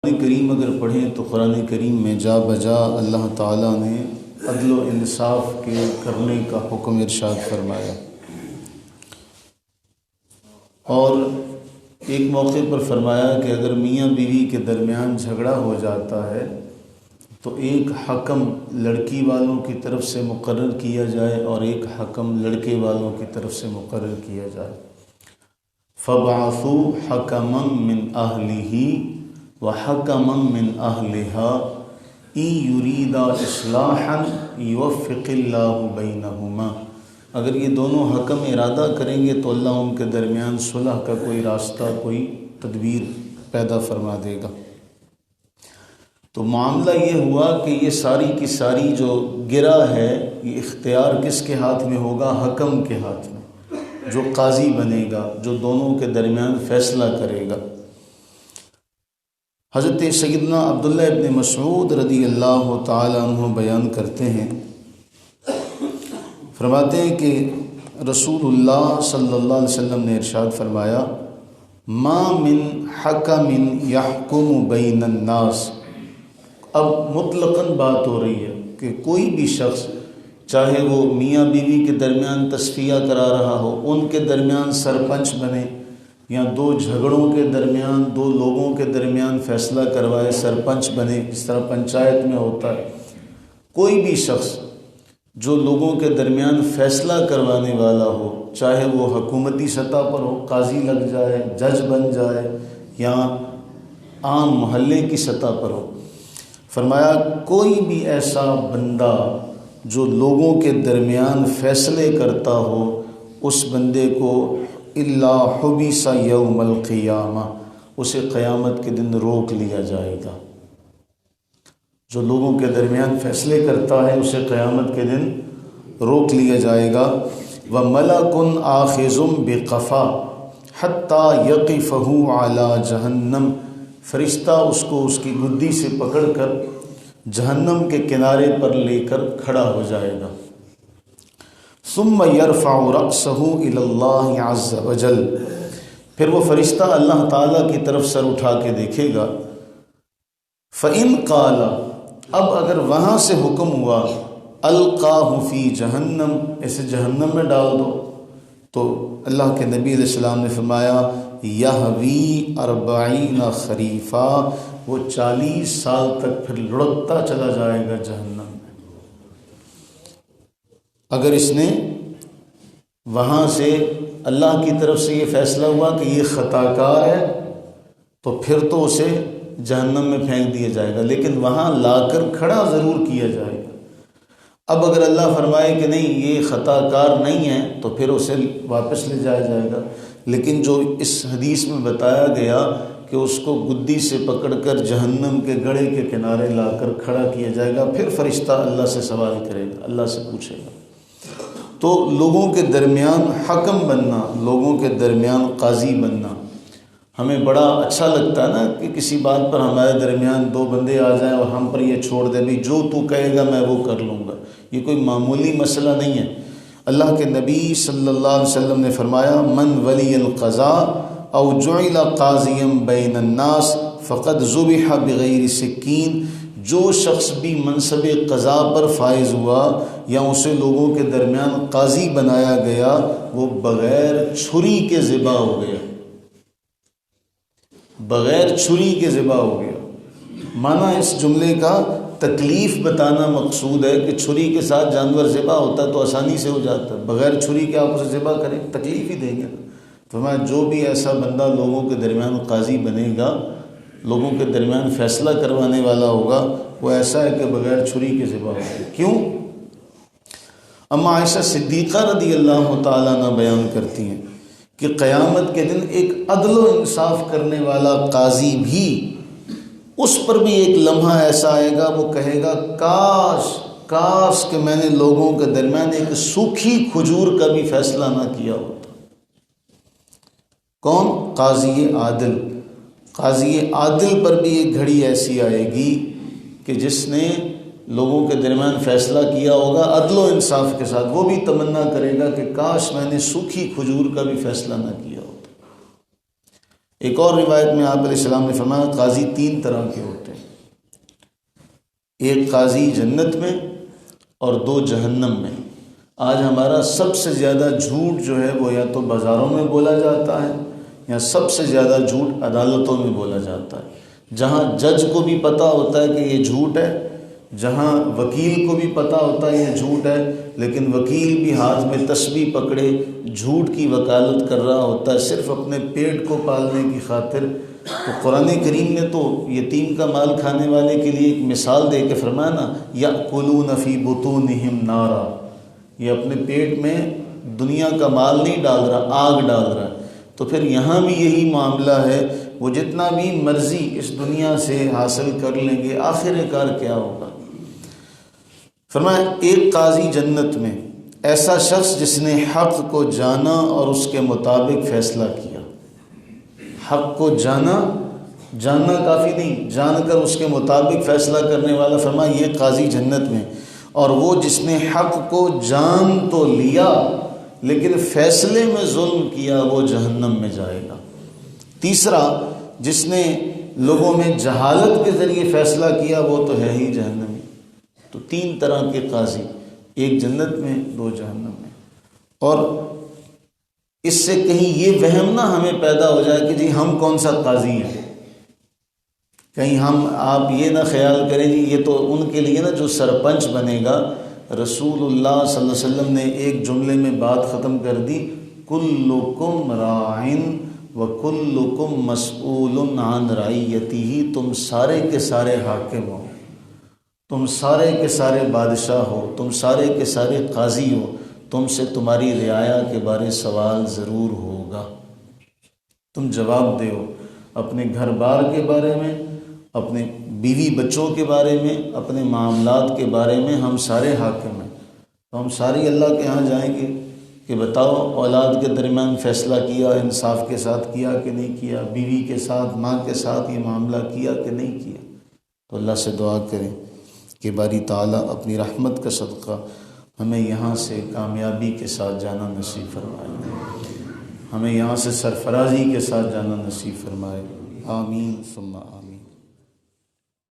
قرآن کریم اگر پڑھیں تو قرآن کریم میں جا بجا اللہ تعالیٰ نے عدل و انصاف کے کرنے کا حکم ارشاد فرمایا، اور ایک موقع پر فرمایا کہ اگر میاں بیوی کے درمیان جھگڑا ہو جاتا ہے تو ایک حکم لڑکی والوں کی طرف سے مقرر کیا جائے اور ایک حکم لڑکے والوں کی طرف سے مقرر کیا جائے۔ فَبْعَثُوا حَكَمًا مِّنْ أَهْلِهِ وَحَكَمًا مِّنْ أَهْلِهَا إِن يُرِيدَا إِصْلَاحًا يُوَفِّقِ اللَّهُ بَيْنَهُمَا۔ اگر یہ دونوں حکم ارادہ کریں گے تو اللہ ان کے درمیان صلح کا کوئی راستہ، کوئی تدبیر پیدا فرما دے گا۔ تو معاملہ یہ ہوا کہ یہ ساری کی ساری جو گرہ ہے، یہ اختیار کس کے ہاتھ میں ہوگا؟ حکم کے ہاتھ میں، جو قاضی بنے گا، جو دونوں کے درمیان فیصلہ کرے گا۔ حضرت سیدنا عبداللہ ابن مسعود رضی اللہ تعالی عنہ بیان کرتے ہیں، فرماتے ہیں کہ رسول اللہ صلی اللہ علیہ وسلم نے ارشاد فرمایا، ما من حکم یحکم بین الناس۔ اب مطلقاً بات ہو رہی ہے کہ کوئی بھی شخص، چاہے وہ میاں بیوی کے درمیان تصفیہ کرا رہا ہو، ان کے درمیان سرپنچ بنے، یا دو جھگڑوں کے درمیان، دو لوگوں کے درمیان فیصلہ کروائے، سرپنچ بنے، جس طرح پنچایت میں ہوتا ہے، کوئی بھی شخص جو لوگوں کے درمیان فیصلہ کروانے والا ہو، چاہے وہ حکومتی سطح پر ہو، قاضی لگ جائے، جج بن جائے، یا عام محلے کی سطح پر ہو، فرمایا کوئی بھی ایسا بندہ جو لوگوں کے درمیان فیصلے کرتا ہو، اس بندے کو الا حبس یوم القیامہ، اسے قیامت کے دن روک لیا جائے گا۔ جو لوگوں کے درمیان فیصلے کرتا ہے اسے قیامت کے دن روک لیا جائے گا۔ وَمَلَكٌ آخِذٌ بِقَفَا حَتَّى يَقِفَهُ عَلَى جَهَنَّمَ، فرشتہ اس کو اس کی گدی سے پکڑ کر جہنم کے کنارے پر لے کر کھڑا ہو جائے گا۔ ثم يرفع رأسه إلى الله عز وجل، پھر وہ فرشتہ اللہ تعالیٰ کی طرف سر اٹھا کے دیکھے گا۔ فإن قال، اب اگر وہاں سے حکم ہوا، القاہ فی جہنم، اسے جہنم میں ڈال دو، تو اللہ کے نبی علیہ السلام نے فرمایا، یہوی 40 خریفا، وہ 40 سال تک پھر لڑکتا چلا جائے گا جہنم میں۔ اگر اس نے وہاں سے اللہ کی طرف سے یہ فیصلہ ہوا کہ یہ خطا کار ہے، تو پھر تو اسے جہنم میں پھینک دیا جائے گا، لیکن وہاں لا کر کھڑا ضرور کیا جائے گا۔ اب اگر اللہ فرمائے کہ نہیں یہ خطا کار نہیں ہے، تو پھر اسے واپس لے جایا جائے گا۔ لیکن جو اس حدیث میں بتایا گیا کہ اس کو گدی سے پکڑ کر جہنم کے گڑھے کے کنارے لا کر کھڑا کیا جائے گا، پھر فرشتہ اللہ سے سوال کرے گا، اللہ سے پوچھے گا۔ تو لوگوں کے درمیان حکم بننا، لوگوں کے درمیان قاضی بننا، ہمیں بڑا اچھا لگتا ہے نا کہ کسی بات پر ہمارے درمیان دو بندے آ جائیں اور ہم پر یہ چھوڑ دیں، بھئی جو تو کہے گا میں وہ کر لوں گا۔ یہ کوئی معمولی مسئلہ نہیں ہے۔ اللہ کے نبی صلی اللہ علیہ وسلم نے فرمایا، من ولی القضاء او جعل قاضیا بین الناس فقد ذبح بغیر سکین، جو شخص بھی منصب قضاء پر فائز ہوا یا اسے لوگوں کے درمیان قاضی بنایا گیا، وہ بغیر چھری کے ذبح ہو گیا، بغیر چھری کے ذبح ہو گیا۔ معنی اس جملے کا تکلیف بتانا مقصود ہے کہ چھری کے ساتھ جانور ذبح ہوتا ہے تو آسانی سے ہو جاتا ہے، بغیر چھری کے آپ اسے ذبح کریں تکلیف ہی دیں گے۔ فرمایا جو بھی ایسا بندہ لوگوں کے درمیان قاضی بنے گا، لوگوں کے درمیان فیصلہ کروانے والا ہوگا، وہ ایسا ہے کہ بغیر چھری کے ذبح ہوگا۔ کیوں؟ اما عائشہ صدیقہ رضی اللہ تعالیٰ عنہ بیان کرتی ہیں کہ قیامت کے دن ایک عدل و انصاف کرنے والا قاضی بھی، اس پر بھی ایک لمحہ ایسا آئے گا، وہ کہے گا کاش کہ میں نے لوگوں کے درمیان ایک سوکھی کھجور کا بھی فیصلہ نہ کیا ہوتا۔ کون؟ قاضی عادل۔ قاضی عادل پر بھی ایک گھڑی ایسی آئے گی کہ جس نے لوگوں کے درمیان فیصلہ کیا ہوگا عدل و انصاف کے ساتھ، وہ بھی تمنا کرے گا کہ کاش میں نے سوکھی کھجور کا بھی فیصلہ نہ کیا ہوتا۔ ایک اور روایت میں آپ علیہ السلام نے فرمایا قاضی 3 طرح کے ہوتے ہیں، ایک قاضی جنت میں اور 2 جہنم میں۔ آج ہمارا سب سے زیادہ جھوٹ جو ہے وہ یا تو بازاروں میں بولا جاتا ہے یا سب سے زیادہ جھوٹ عدالتوں میں بولا جاتا ہے، جہاں جج کو بھی پتہ ہوتا ہے کہ یہ جھوٹ ہے، جہاں وکیل کو بھی پتہ ہوتا ہے یہ جھوٹ ہے، لیکن وکیل بھی ہاتھ میں تسبیح پکڑے جھوٹ کی وکالت کر رہا ہوتا ہے صرف اپنے پیٹ کو پالنے کی خاطر۔ تو قرآن کریم نے تو یتیم کا مال کھانے والے کے لیے ایک مثال دے کے فرمایا نا، یأکلون فی بطونہم نارا، یہ اپنے پیٹ میں دنیا کا مال نہیں ڈال رہا، آگ ڈال رہا ہے۔ تو پھر یہاں بھی یہی معاملہ ہے، وہ جتنا بھی مرضی اس دنیا سے حاصل کر لیں گے، آخر کار کیا ہوگا؟ فرمایا ایک قاضی جنت میں، ایسا شخص جس نے حق کو جانا اور اس کے مطابق فیصلہ کیا۔ حق کو جاننا کافی نہیں، جان کر اس کے مطابق فیصلہ کرنے والا، فرمایا یہ قاضی جنت میں۔ اور وہ جس نے حق کو جان تو لیا لیکن فیصلے میں ظلم کیا، وہ جہنم میں جائے گا۔ تیسرا، جس نے لوگوں میں جہالت کے ذریعے فیصلہ کیا، وہ تو ہے ہی جہنمی۔ تو 3 طرح کے قاضی، ایک جنت میں 2 جہنم میں۔ اور اس سے کہیں یہ وہم نہ ہمیں پیدا ہو جائے کہ جی ہم کون سا قاضی ہیں، کہیں آپ یہ نہ خیال کریں جی یہ تو ان کے لیے نا جو سرپنچ بنے گا۔ رسول اللہ صلی اللہ علیہ وسلم نے ایک جملے میں بات ختم کر دی، کلکم راعٍ وکلکم مسئول عن رعیتہ، تم سارے کے سارے حاکم ہو، تم سارے کے سارے بادشاہ ہو، تم سارے کے سارے قاضی ہو، تم سے تمہاری رعایا کے بارے سوال ضرور ہوگا، تم جواب دو اپنے گھر بار کے بارے میں، اپنے بیوی بچوں کے بارے میں، اپنے معاملات کے بارے میں، ہم سارے حاکم ہیں۔ تو ہم سارے اللہ کے ہاں جائیں گے کہ بتاؤ اولاد کے درمیان فیصلہ کیا، انصاف کے ساتھ کیا کہ نہیں کیا، بیوی کے ساتھ، ماں کے ساتھ یہ معاملہ کیا کہ نہیں کیا۔ تو اللہ سے دعا کریں کہ باری تعالیٰ اپنی رحمت کا صدقہ ہمیں یہاں سے کامیابی کے ساتھ جانا نصیب فرمائے، ہمیں یہاں سے سرفرازی کے ساتھ جانا نصیب فرمائے، آمین ثم آمین۔